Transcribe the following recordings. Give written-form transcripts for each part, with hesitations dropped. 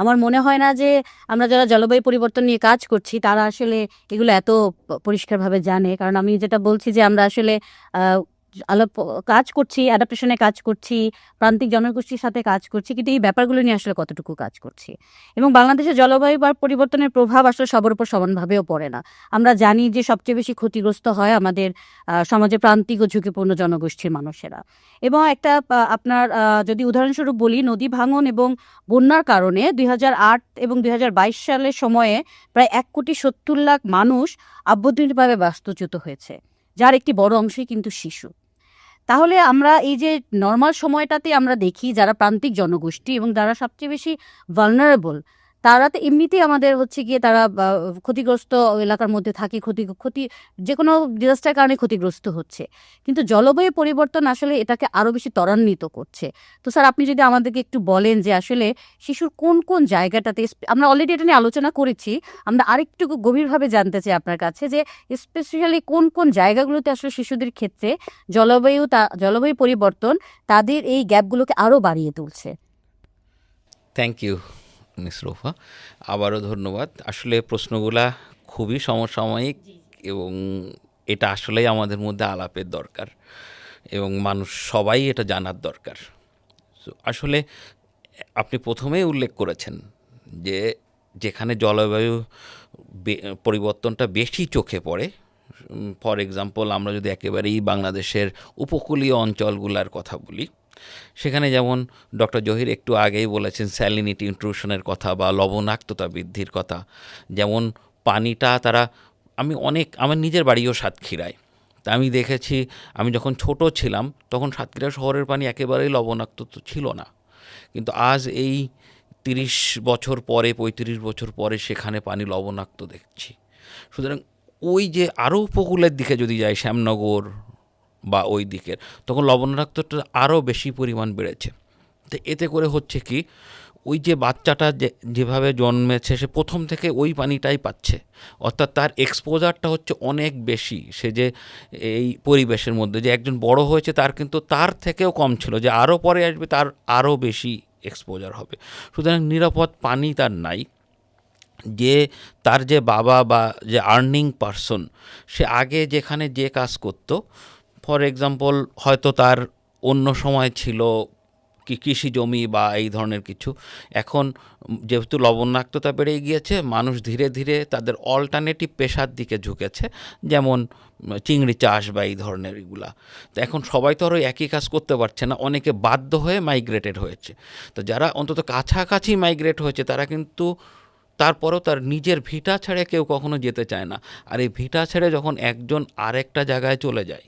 আমার মনে হয় না যে আমরা যারা জলবায়ু পরিবর্তন নিয়ে কাজ করছি তারা আসলে এগুলো এত পরিষ্কারভাবে জানে। কারণ আমি যেটা বলছি যে আমরা আসলে আলাপ কাজ করছি, অ্যাডাপ্টেশনে কাজ করছি, প্রান্তিক জনগোষ্ঠীর সাথে কাজ করছি, কিন্তু এই ব্যাপারগুলো নিয়ে আসলে কতটুকু কাজ করছি। এবং বাংলাদেশের জলবায়ু বা পরিবর্তনের প্রভাব আসলে সবার উপর সমানভাবেও পড়ে না। আমরা জানি যে সবচেয়ে বেশি ক্ষতিগ্রস্ত হয় আমাদের সমাজে প্রান্তিক ও ঝুঁকিপূর্ণ জনগোষ্ঠীর মানুষেরা। এবং একটা আপনার যদি উদাহরণস্বরূপ বলি, নদী ভাঙন এবং বন্যার কারণে ২০০৮ এবং ২০২২ সালের সময়ে প্রায় ১,৭০,০০,০০০ মানুষ আভ্যন্তরীণভাবে বাস্তুচ্যুত হয়েছে, যার একটি বড় অংশই কিন্তু শিশু। তাহলে আমরা এই যে নরমাল সময়টাতে আমরা দেখি যারা প্রান্তিক জনগোষ্ঠী এবং যারা সবচেয়ে বেশি ভালনারেবল, তারা তো এমনিতেই আমাদের হচ্ছে গিয়ে তারা ক্ষতিগ্রস্ত এলাকার মধ্যে থাকে, ক্ষতি যে কোনো ডিজাস্টার কারণে ক্ষতিগ্রস্ত হচ্ছে। কিন্তু জলবায়ু পরিবর্তন আসলে এটাকে আরও বেশি ত্বরান্বিত করছে। তো স্যার, আপনি যদি আমাদেরকে একটু বলেন যে আসলে শিশুর কোন কোন জায়গাটাতে, আমরা অলরেডি এটা নিয়ে আলোচনা করেছি, আমরা আরেকটু গভীরভাবে জানতে চাই আপনার কাছে যে স্পেশালি কোন কোন জায়গাগুলোতে আসলে শিশুদের ক্ষেত্রে জলবায়ু পরিবর্তন তাদের এই গ্যাপগুলোকে আরও বাড়িয়ে তুলছে। থ্যাংক ইউ মিস রোফা, আবারও ধন্যবাদ। আসলে প্রশ্নগুলা খুবই সমসাময়িক এবং এটা আসলেই আমাদের মধ্যে আলাপের দরকার এবং মানুষ সবাই এটা জানার দরকার। আসলে আপনি প্রথমেই উল্লেখ করেছেন যে যেখানে জলবায়ু পরিবর্তনটা বেশি চোখে পড়ে, ফর এক্সাম্পল আমরা যদি একেবারেই বাংলাদেশের উপকূলীয় অঞ্চলগুলোর কথা বলি, সেখানে যেমন ডক্টর জহির একটু আগেই বলেছেন স্যালিনিটি ইন্ট্রুশনের কথা বা লবণাক্ততা বৃদ্ধির কথা। যেমন পানিটা আমার নিজের বাড়িও সাতক্ষীরায়, তা আমি দেখেছি আমি যখন ছোট ছিলাম তখন সাতক্ষীরা শহরের পানি একেবারেই লবণাক্ত তো ছিল না, কিন্তু আজ এই ৩০ বছর পরে ৩৫ বছর পরে সেখানে পানি লবণাক্ত দেখছি। সুতরাং ওই যে আরও উপকূলের দিকে যদি যাই, শ্যামনগর বা ওই দিকের, তখন লবণাক্তটা আরও বেশি পরিমাণ বেড়েছে। তো এতে করে হচ্ছে কি, ওই যে বাচ্চাটা যেভাবে জন্মেছে সে প্রথম থেকে ওই পানিটাই পাচ্ছে, অর্থাৎ তার এক্সপোজারটা হচ্ছে অনেক বেশি। সে যে এই পরিবেশের মধ্যে যে একজন বড় হয়েছে তার কিন্তু তার থেকেও কম ছিল, যে আরও পরে আসবে তার আরও বেশি এক্সপোজার হবে। সুতরাং নিরাপদ পানি তার নাই। যে তার যে বাবা বা যে আর্নিং পারসন, সে আগে যেখানে যে কাজ করতো, ফর এক্সাম্পল হয়তো তার অন্য সময় ছিল কি কৃষি জমি বা এই ধরনের কিছু, এখন যেহেতু লবণাক্ততা বেড়ে গিয়েছে, মানুষ ধীরে ধীরে তাদের অল্টারনেটিভ পেশার দিকে ঝুঁকেছে, যেমন চিংড়ি চাষ বা এই ধরনের এগুলা। তো এখন সবাই তো আরও একই কাজ করতে পারছে না, অনেকে বাধ্য হয়ে মাইগ্রেটেড হয়েছে। তো যারা অন্তত কাছাকাছি মাইগ্রেট হয়েছে তারা কিন্তু তারপরেও তার নিজের ভিটা ছেড়ে কেউ কখনো যেতে চায় না। আর এই ভিটা ছেড়ে যখন একজন আরেকটা জায়গায় চলে যায়,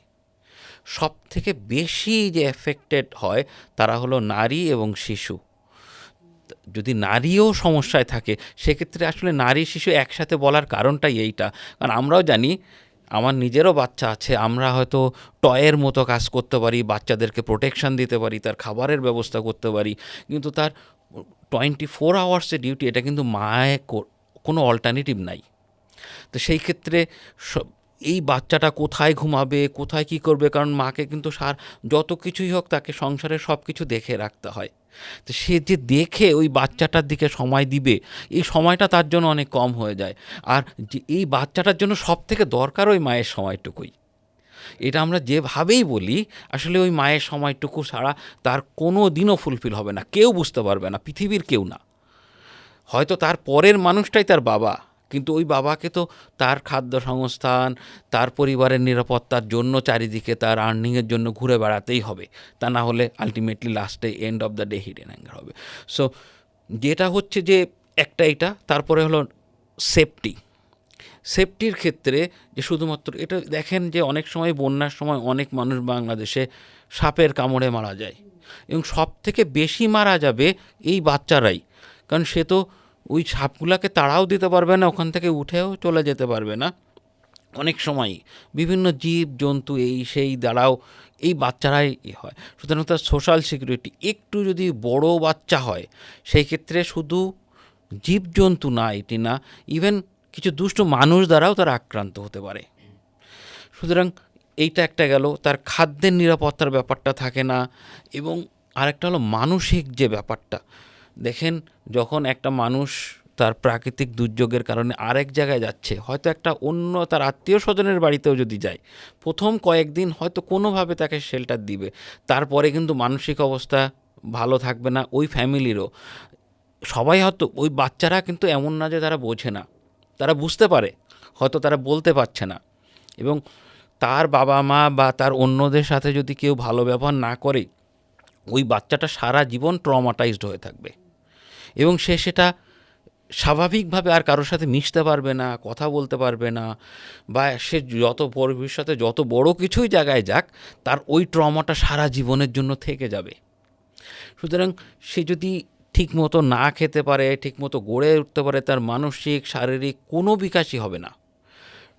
সব থেকে বেশি যে এফেক্টেড হয় তারা হলো নারী এবং শিশু। যদি নারীও সমস্যায় থাকে সেক্ষেত্রে আসলে নারী শিশু একসাথে বলার কারণটাই এইটা, কারণ আমরাও জানি, আমার নিজেরও বাচ্চা আছে, আমরা হয়তো টয়ের মতো কাজ করতে পারি, বাচ্চাদেরকে প্রোটেকশন দিতে পারি, তার খাবারের ব্যবস্থা করতে পারি, কিন্তু তার 24 আওয়ার্সের ডিউটি, এটা কিন্তু মায়ের কোনো অল্টারনেটিভ নাই। তো সেই ক্ষেত্রে এই বাচ্চাটা কোথায় ঘুমাবে, কোথায় কি করবে, কারণ মাকে কিন্তু যত কিছুই হোক তাকে সংসারের সব কিছু দেখে রাখতে হয়। তো সে যে দেখে ওই বাচ্চাটার দিকে সময় দিবে, এই সময়টা তার জন্য অনেক কম হয়ে যায়। আর যে এই বাচ্চাটার জন্য সব থেকে দরকার ওই মায়ের সময়টুকুই। এটা আমরা যেভাবেই বলি, আসলে ওই মায়ের সময়টুকু ছাড়া তার কোনো দিনও ফুলফিল হবে না, কেউ বুঝতে পারবে না, পৃথিবীর কেউ না। হয়তো তার পরের মানুষটাই তার বাবা, কিন্তু ওই বাবাকে তো তার খাদ্য সংস্থান, তার পরিবারের নিরাপত্তার জন্য চারিদিকে তার আর্নিংয়ের জন্য ঘুরে বেড়াতেই হবে, তা না হলে আলটিমেটলি লাস্টে end of the day hidden anger হবে। সো যেটা হচ্ছে যে একটা এটা, তারপরে হলো সেফটির ক্ষেত্রে যে শুধুমাত্র এটা দেখেন যে অনেক সময় বন্যার সময় অনেক মানুষ বাংলাদেশে সাপের কামড়ে মারা যায়, এবং সব থেকে বেশি মারা যাবে এই বাচ্চারাই, কারণ সে তো ওই সাপগুলাকে তাড়াও দিতে পারবে না, ওখান থেকে উঠেও চলে যেতে পারবে না। অনেক সময় বিভিন্ন জীব জন্তু এই সেই দ্বারাও এই বাচ্চারাই হয়। সুতরাং তার সোশ্যাল সিকিউরিটি একটু যদি বড় বাচ্চা হয়, সেই ক্ষেত্রে শুধু জীবজন্তু না, এটি না, ইভেন কিছু দুষ্ট মানুষ দ্বারাও তারা আক্রান্ত হতে পারে। সুতরাং এইটা একটা গেল, তার খাদ্যের নিরাপত্তার ব্যাপারটা থাকে না। এবং আরেকটা হলো মানসিক যে ব্যাপারটা, দেখেন, যখন একটা মানুষ তার প্রাকৃতিক দুর্যোগের কারণে আরেক জায়গায় যাচ্ছে, হয়তো একটা অন্য তার আত্মীয় স্বজনের বাড়িতেও যদি যায়, প্রথম কয়েকদিন হয়তো কোনোভাবে তাকে শেল্টার দিবে, তারপরে কিন্তু মানসিক অবস্থা ভালো থাকবে না ওই ফ্যামিলিরও। সবাই হয়তো, ওই বাচ্চারা কিন্তু এমন না যে তারা বোঝে না, তারা বুঝতে পারে, হয়তো তারা বলতে পারছে না, এবং তার বাবা মা বা তার অন্যদের সাথে যদি কেউ ভালো ব্যবহার না করে, ওই বাচ্চাটা সারা জীবন ট্রমাটাইজড হয়ে থাকবে, এবং সে সেটা স্বাভাবিকভাবে আর কারোর সাথে মিশতে পারবে না, কথা বলতে পারবে না, বা সে যত ভবিষ্যতে যত বড় কিছুই জায়গায় যাক, তার ওই ট্রমাটা সারা জীবনের জন্য থেকে যাবে। সুতরাং সে যদি ঠিকমতো না খেতে পারে, ঠিকমতো গড়ে উঠতে পারে, তার মানসিক শারীরিক কোনো বিকাশই হবে না।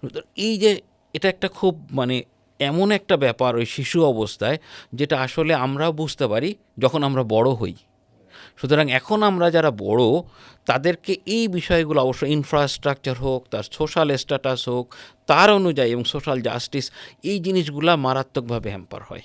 সুতরাং এই যে এটা একটা খুব মানে এমন একটা ব্যাপার ওই শিশু অবস্থায়, যেটা আসলে আমরাও বুঝতে পারি যখন আমরা বড় হই। সুতরাং এখন আমরা যারা বড়, তাদেরকে এই বিষয়গুলো অবশ্য ইনফ্রাস্ট্রাকচার হোক, তার সোশ্যাল স্ট্যাটাস হোক, তার অনুযায়ী এবং সোশ্যাল জাস্টিস, এই জিনিসগুলা মারাত্মকভাবে হ্যাম্পার হয়।